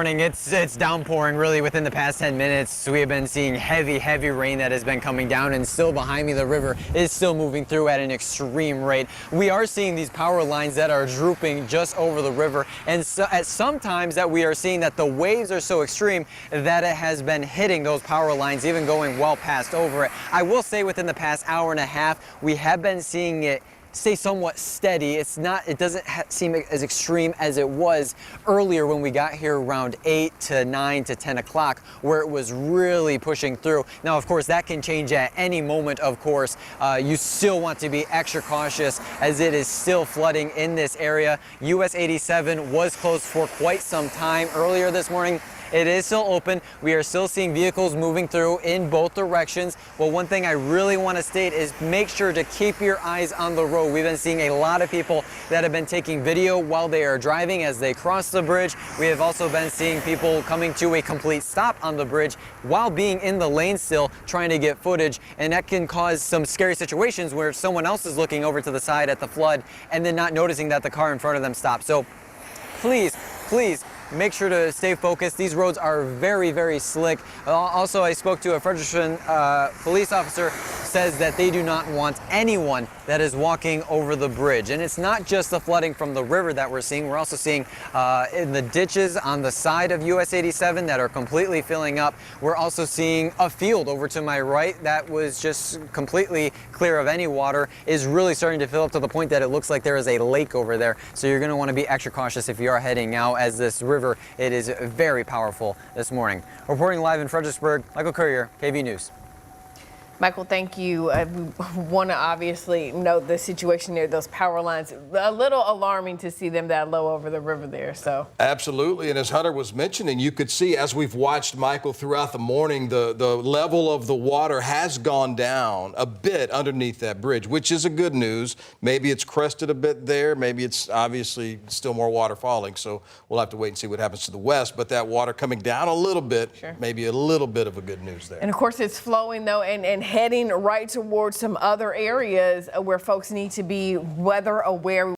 It's downpouring really within the past 10 minutes. We have been seeing heavy rain that has been coming down, and still behind me the river is still moving through at an extreme rate. We are seeing these power lines that are drooping just over the river, and so at sometimes that we are seeing that the waves are so extreme that it has been hitting those power lines, even going well past over it. I will say within the past hour and a half we have been seeing it stay somewhat steady. It doesn't seem as extreme as it was earlier when we got here around 8 to 9 to 10 o'clock, where it was really pushing through. Now, of course, that can change at any moment, of course. You still want to be extra cautious as it is still flooding in this area. US 87 was closed for quite some time earlier this morning. It is still open. We are still seeing vehicles moving through in both directions. Well, one thing I really want to state is make sure to keep your eyes on the road. We've been seeing a lot of people that have been taking video while they are driving as they cross the bridge. We have also been seeing people coming to a complete stop on the bridge while being in the lane still trying to get footage, and that can cause some scary situations where someone else is looking over to the side at the flood and then not noticing that the car in front of them stopped. So please make sure to stay focused. These roads are very slick. Also, I spoke to a Fredericksburg police officer, says that they do not want anyone that is walking over the bridge. And it's not just the flooding from the river that we're seeing. We're also seeing in the ditches on the side of US 87 that are completely filling up. We're also seeing a field over to my right that was just completely clear of any water is really starting to fill up to the point that it looks like there is a lake over there. So you're going to want to be extra cautious if you are heading out, as this river, it is very powerful this morning. Reporting live in Fredericksburg, Michael Courier, KVUE News. Michael, thank you. We want to obviously note the situation there, those power lines, a little alarming to see them that low over the river there. So absolutely. And as Hunter was mentioning, you could see as we've watched, Michael, throughout the morning, the level of the water has gone down a bit underneath that bridge, which is a good news. Maybe it's crested a bit there. Maybe it's obviously still more water falling. So we'll have to wait and see what happens to the west. But that water coming down a little bit, sure, maybe a little bit of a good news there. And of course, it's flowing though, and heading right towards some other areas where folks need to be weather aware.